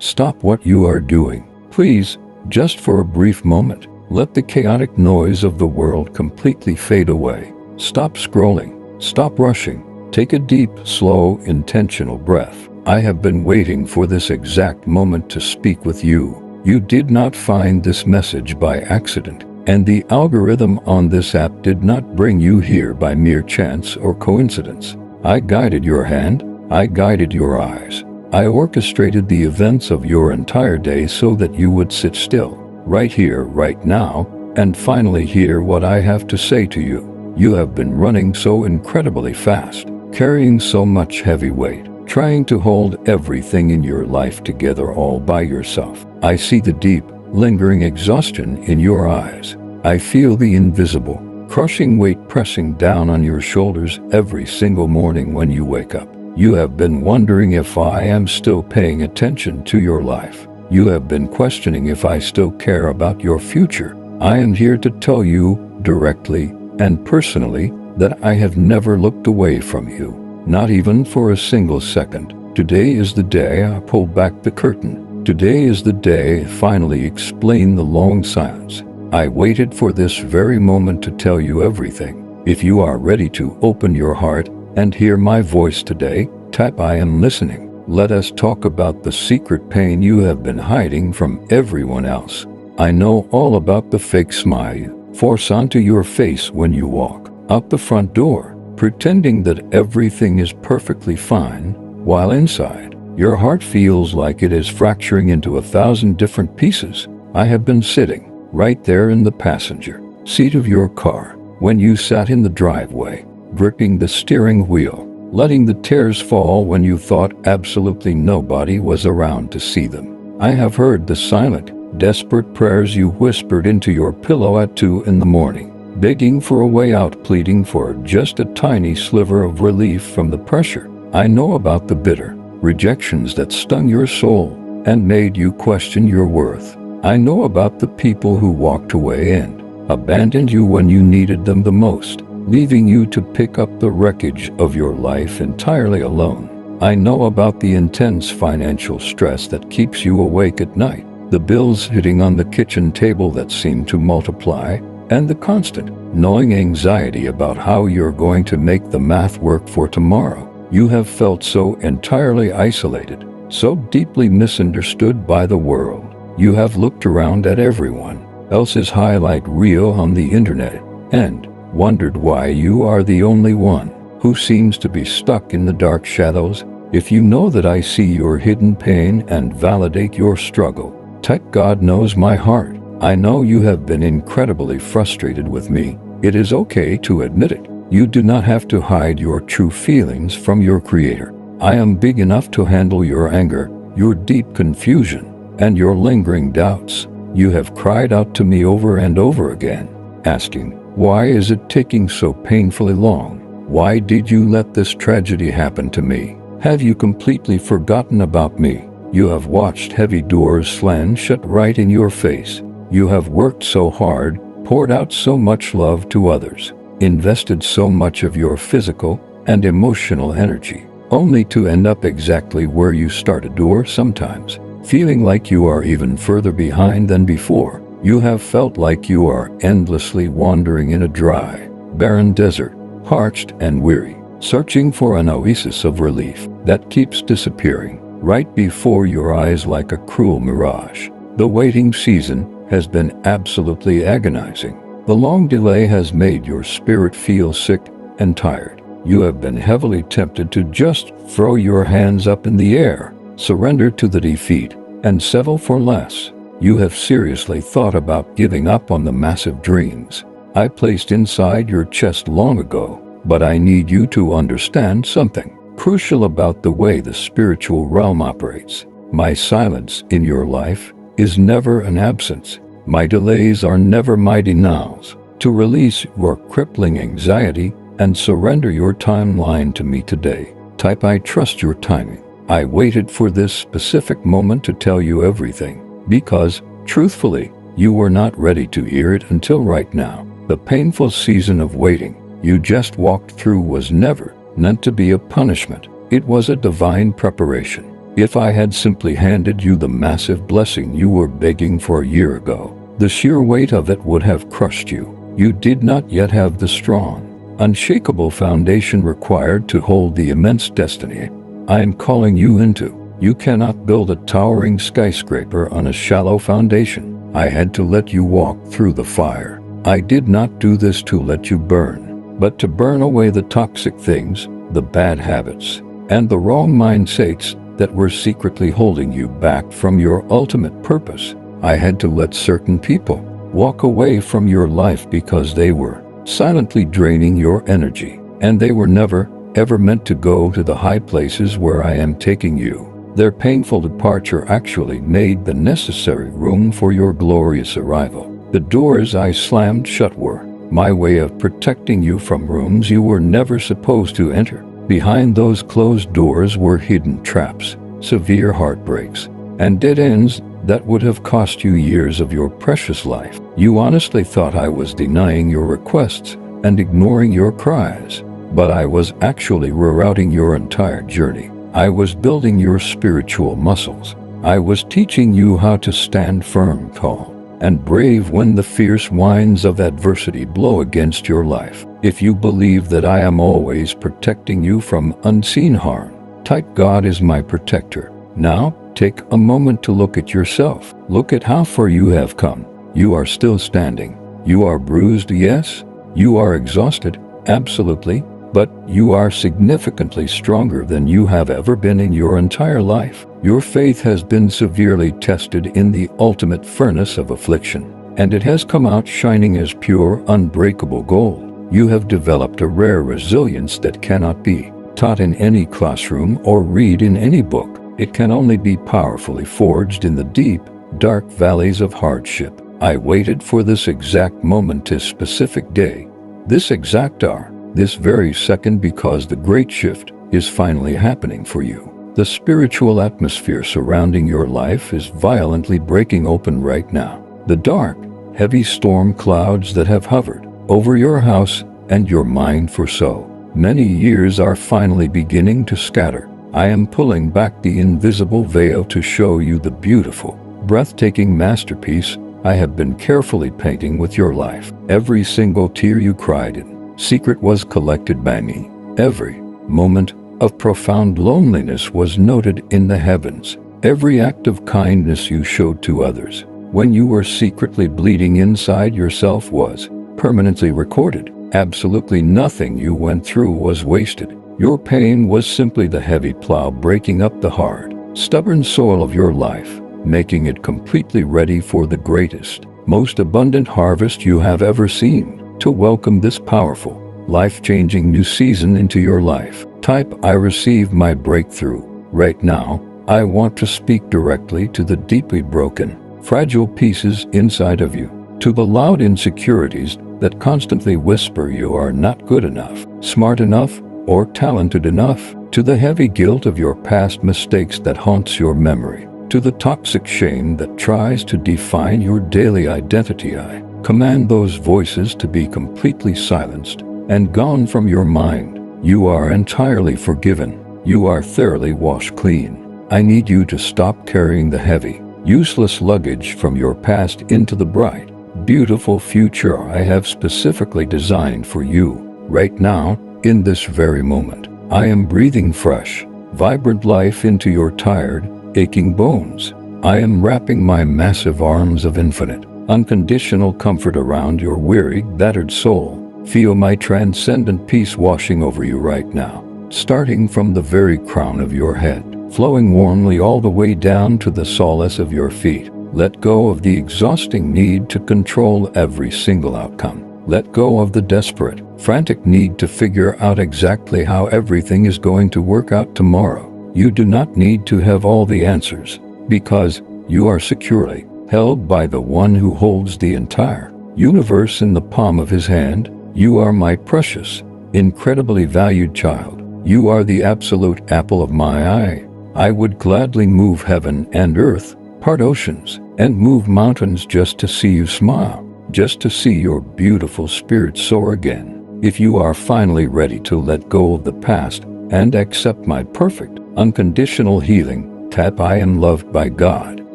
Stop what you are doing. Please, just for a brief moment. Let the chaotic noise of the world completely fade away. Stop scrolling. Stop rushing. Take a deep, slow, intentional breath. I have been waiting for this exact moment to speak with you. You did not find this message by accident, and the algorithm on this app did not bring you here by mere chance or coincidence. I guided your hand. I guided your eyes. I orchestrated the events of your entire day so that you would sit still, right here, right now, and finally hear what I have to say to you. You have been running so incredibly fast, carrying so much heavy weight, trying to hold everything in your life together all by yourself. I see the deep, lingering exhaustion in your eyes. I feel the invisible, crushing weight pressing down on your shoulders every single morning when you wake up. You have been wondering if I am still paying attention to your life. You have been questioning if I still care about your future. I am here to tell you, directly and personally, that I have never looked away from you, not even for a single second. Today is the day I pull back the curtain. Today is the day I finally explain the long silence. I waited for this very moment to tell you everything. If you are ready to open your heart and hear my voice today, type I am listening. Let us talk about the secret pain you have been hiding from everyone else. I know all about the fake smile you force onto your face when you walk out the front door, pretending that everything is perfectly fine, while inside, your heart feels like it is fracturing into 1,000 different pieces. I have been sitting right there in the passenger seat of your car when you sat in the driveway, gripping the steering wheel, letting the tears fall when you thought absolutely nobody was around to see them. I have heard the silent, desperate prayers you whispered into your pillow at 2 in the morning, begging for a way out, pleading for just a tiny sliver of relief from the pressure. I know about the bitter rejections that stung your soul and made you question your worth. I know about the people who walked away and abandoned you when you needed them the most, leaving you to pick up the wreckage of your life entirely alone. I know about the intense financial stress that keeps you awake at night, the bills hitting on the kitchen table that seem to multiply, and the constant, gnawing anxiety about how you're going to make the math work for tomorrow. You have felt so entirely isolated, so deeply misunderstood by the world. You have looked around at everyone else's highlight reel on the internet and wondered why you are the only one who seems to be stuck in the dark shadows. If you know that I see your hidden pain and validate your struggle, type God knows my heart. I know you have been incredibly frustrated with me. It is okay to admit it. You do not have to hide your true feelings from your Creator. I am big enough to handle your anger, your deep confusion, and your lingering doubts. You have cried out to me over and over again, asking, why is it taking so painfully long? Why did you let this tragedy happen to me? Have you completely forgotten about me? You have watched heavy doors slam shut right in your face. You have worked so hard, poured out so much love to others, invested so much of your physical and emotional energy, only to end up exactly where you started, or sometimes feeling like you are even further behind than before. You have felt like you are endlessly wandering in a dry, barren desert, parched and weary, searching for an oasis of relief that keeps disappearing right before your eyes like a cruel mirage. The waiting season has been absolutely agonizing. The long delay has made your spirit feel sick and tired. You have been heavily tempted to just throw your hands up in the air, surrender to the defeat, and settle for less. You have seriously thought about giving up on the massive dreams I placed inside your chest long ago, but I need you to understand something crucial about the way the spiritual realm operates. My silence in your life is never an absence. My delays are never my denials. To release your crippling anxiety and surrender your timeline to me today, type I trust your timing. I waited for this specific moment to tell you everything, because, truthfully, you were not ready to hear it until right now. The painful season of waiting you just walked through was never meant to be a punishment. It was a divine preparation. If I had simply handed you the massive blessing you were begging for a year ago, the sheer weight of it would have crushed you. You did not yet have the strong, unshakable foundation required to hold the immense destiny I am calling you into. You cannot build a towering skyscraper on a shallow foundation. I had to let you walk through the fire. I did not do this to let you burn, but to burn away the toxic things, the bad habits, and the wrong mindsets that were secretly holding you back from your ultimate purpose. I had to let certain people walk away from your life because they were silently draining your energy, and they were never, ever meant to go to the high places where I am taking you. Their painful departure actually made the necessary room for your glorious arrival. The doors I slammed shut were my way of protecting you from rooms you were never supposed to enter. Behind those closed doors were hidden traps, severe heartbreaks, and dead ends that would have cost you years of your precious life. You honestly thought I was denying your requests and ignoring your cries, but I was actually rerouting your entire journey. I was building your spiritual muscles. I was teaching you how to stand firm, tall, and brave when the fierce winds of adversity blow against your life. If you believe that I am always protecting you from unseen harm, type God is my protector. Now, take a moment to look at yourself. Look at how far you have come. You are still standing. You are bruised, yes. You are exhausted, absolutely. But you are significantly stronger than you have ever been in your entire life. Your faith has been severely tested in the ultimate furnace of affliction, and it has come out shining as pure, unbreakable gold. You have developed a rare resilience that cannot be taught in any classroom or read in any book. It can only be powerfully forged in the deep, dark valleys of hardship. I waited for this exact moment, this specific day, this exact hour, this very second, because the great shift is finally happening for you. The spiritual atmosphere surrounding your life is violently breaking open right now. The dark, heavy storm clouds that have hovered over your house and your mind for so many years are finally beginning to scatter. I am pulling back the invisible veil to show you the beautiful, breathtaking masterpiece I have been carefully painting with your life. Every single tear you cried in secret was collected by me. Every moment of profound loneliness was noted in the heavens. Every act of kindness you showed to others when you were secretly bleeding inside yourself was permanently recorded. Absolutely nothing you went through was wasted. Your pain was simply the heavy plow breaking up the hard, stubborn soil of your life, making it completely ready for the greatest, most abundant harvest you have ever seen. To welcome this powerful, life-changing new season into your life, type I receive my breakthrough. Right now, I want to speak directly to the deeply broken, fragile pieces inside of you, to the loud insecurities that constantly whisper you are not good enough, smart enough, or talented enough, to the heavy guilt of your past mistakes that haunts your memory, to the toxic shame that tries to define your daily identity. I command those voices to be completely silenced and gone from your mind. You are entirely forgiven. You are thoroughly washed clean. I need you to stop carrying the heavy, useless luggage from your past into the bright, beautiful future I have specifically designed for you. Right now, in this very moment, I am breathing fresh, vibrant life into your tired, aching bones. I am wrapping my massive arms of infinite, unconditional comfort around your weary, battered soul. Feel my transcendent peace washing over you right now, starting from the very crown of your head, flowing warmly all the way down to the soles of your feet. Let go of the exhausting need to control every single outcome. Let go of the desperate, frantic need to figure out exactly how everything is going to work out tomorrow. You do not need to have all the answers, because you are securely held by the one who holds the entire universe in the palm of his hand. You are my precious, incredibly valued child. You are the absolute apple of my eye. I would gladly move heaven and earth, part oceans, and move mountains just to see you smile, just to see your beautiful spirit soar again. If you are finally ready to let go of the past and accept my perfect, unconditional healing, Tap I am loved by God.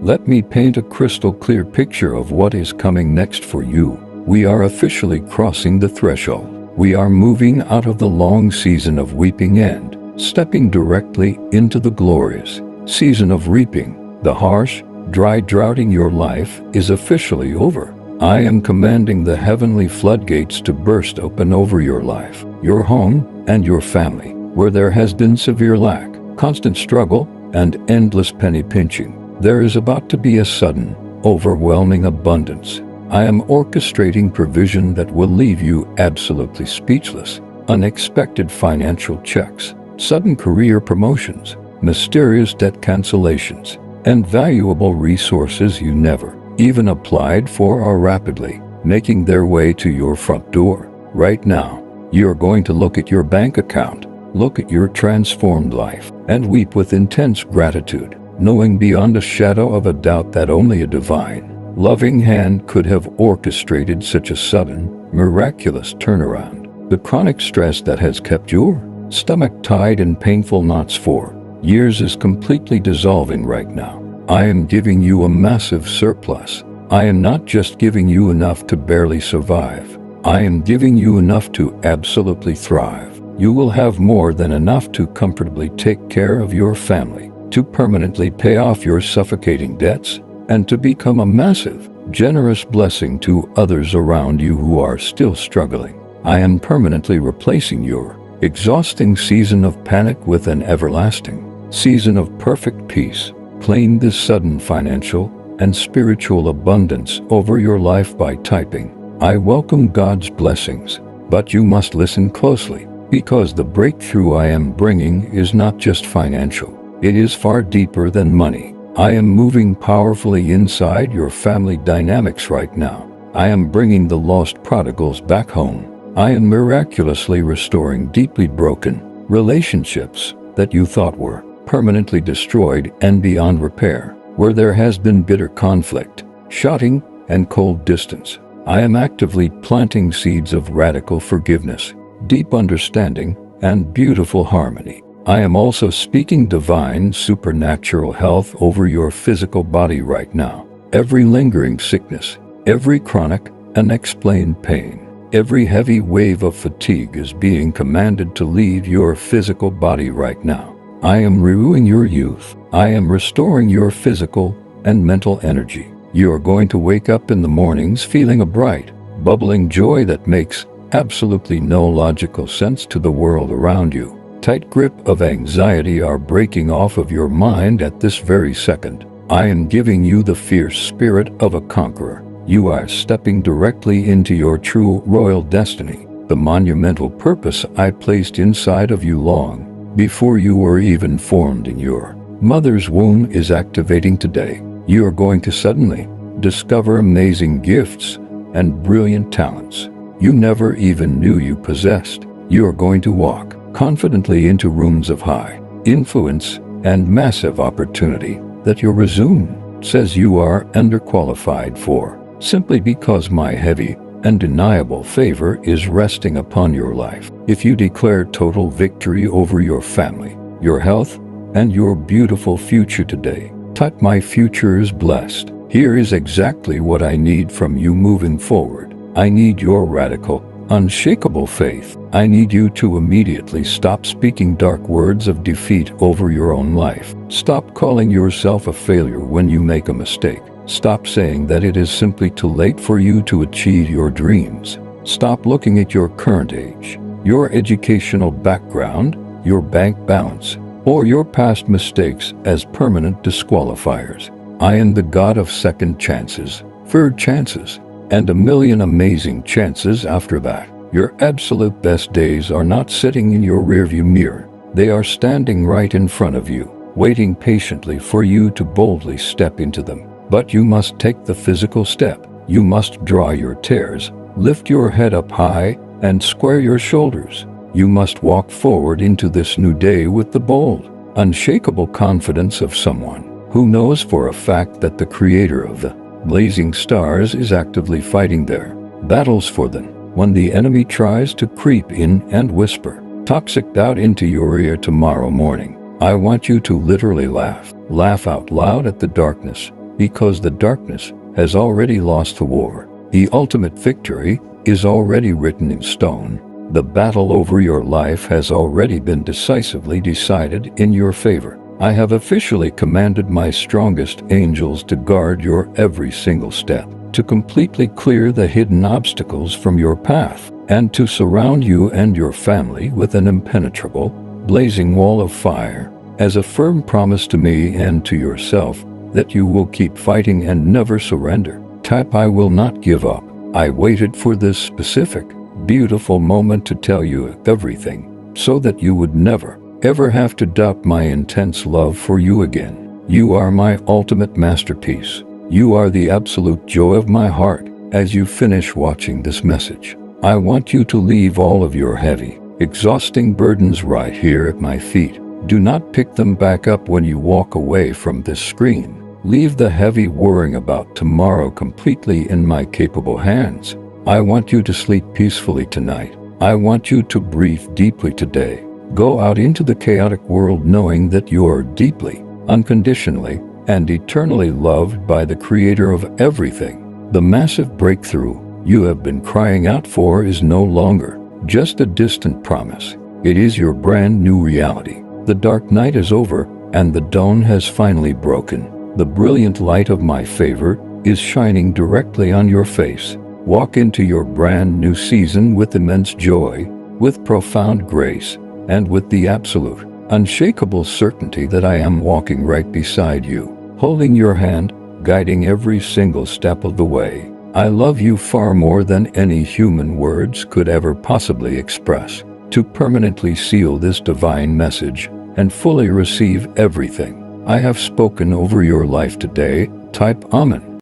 Let me paint a crystal clear picture of what is coming next for you. We are officially crossing the threshold. We are moving out of the long season of weeping and stepping directly into the glorious season of reaping. The harsh, dry drought in your life is officially over. I am commanding the heavenly floodgates to burst open over your life, your home, and your family. Where there has been severe lack, constant struggle, and endless penny pinching, there is about to be a sudden, overwhelming abundance. I am orchestrating provision that will leave you absolutely speechless. Unexpected financial checks, sudden career promotions, mysterious debt cancellations, and valuable resources you never even applied for are rapidly making their way to your front door. Right now, you are going to look at your bank account, look at your transformed life, and weep with intense gratitude, knowing beyond a shadow of a doubt that only a divine, loving hand could have orchestrated such a sudden, miraculous turnaround. The chronic stress that has kept your stomach tied in painful knots for years is completely dissolving right now. I am giving you a massive surplus. I am not just giving you enough to barely survive. I am giving you enough to absolutely thrive. You will have more than enough to comfortably take care of your family, to permanently pay off your suffocating debts, and to become a massive, generous blessing to others around you who are still struggling. I am permanently replacing your exhausting season of panic with an everlasting season of perfect peace. Claim this sudden financial and spiritual abundance over your life by typing, I welcome God's blessings. But you must listen closely, because the breakthrough I am bringing is not just financial. It is far deeper than money. I am moving powerfully inside your family dynamics right now. I am bringing the lost prodigals back home. I am miraculously restoring deeply broken relationships that you thought were permanently destroyed and beyond repair. Where there has been bitter conflict, shouting, and cold distance, I am actively planting seeds of radical forgiveness, deep understanding, and beautiful harmony. I am also speaking divine supernatural health over your physical body right now. Every lingering sickness, every chronic, unexplained pain, every heavy wave of fatigue is being commanded to leave your physical body right now. I am renewing your youth. I am restoring your physical and mental energy. You are going to wake up in the mornings feeling a bright, bubbling joy that makes absolutely no logical sense to the world around you. Tight grip of anxiety are breaking off of your mind at this very second. I am giving you the fierce spirit of a conqueror. You are stepping directly into your true royal destiny. The monumental purpose I placed inside of you long before you were even formed in your mother's womb is activating today. You are going to suddenly discover amazing gifts and brilliant talents you never even knew you possessed. You are going to walk confidently into rooms of high influence and massive opportunity that your resume says you are underqualified for, simply because my heavy, undeniable favor is resting upon your life. If you declare total victory over your family, your health, and your beautiful future today, type my future is blessed. Here is exactly what I need from you moving forward. I need your radical, unshakable faith. I need you to immediately stop speaking dark words of defeat over your own life. Stop calling yourself a failure when you make a mistake. Stop saying that it is simply too late for you to achieve your dreams. Stop looking at your current age, your educational background, your bank balance, or your past mistakes as permanent disqualifiers. I am the God of second chances, third chances, and a million amazing chances after that. Your absolute best days are not sitting in your rearview mirror. They are standing right in front of you, waiting patiently for you to boldly step into them. But you must take the physical step. You must draw your tears, lift your head up high, and square your shoulders. You must walk forward into this new day with the bold, unshakable confidence of someone who knows for a fact that the creator of the blazing stars is actively fighting their battles for them. When the enemy tries to creep in and whisper toxic doubt into your ear tomorrow morning, I want you to literally laugh. Laugh out loud at the darkness, because the darkness has already lost the war. The ultimate victory is already written in stone. The battle over your life has already been decisively decided in your favor. I have officially commanded my strongest angels to guard your every single step, to completely clear the hidden obstacles from your path, and to surround you and your family with an impenetrable, blazing wall of fire, as a firm promise to me and to yourself that you will keep fighting and never surrender. Type I will not give up. I waited for this specific, beautiful moment to tell you everything, so that you would never, ever have to doubt my intense love for you again. You are my ultimate masterpiece. You are the absolute joy of my heart. As you finish watching this message, I want you to leave all of your heavy, exhausting burdens right here at my feet. Do not pick them back up when you walk away from this screen. Leave the heavy worrying about tomorrow completely in my capable hands. I want you to sleep peacefully tonight. I want you to breathe deeply today. Go out into the chaotic world knowing that you are deeply, unconditionally, and eternally loved by the Creator of everything. The massive breakthrough you have been crying out for is no longer just a distant promise. It is your brand new reality. The dark night is over, and the dawn has finally broken. The brilliant light of my favor is shining directly on your face. Walk into your brand new season with immense joy, with profound grace, and with the absolute, unshakable certainty that I am walking right beside you, holding your hand, guiding every single step of the way. I love you far more than any human words could ever possibly express. To permanently seal this divine message and fully receive everything I have spoken over your life today, type Amen.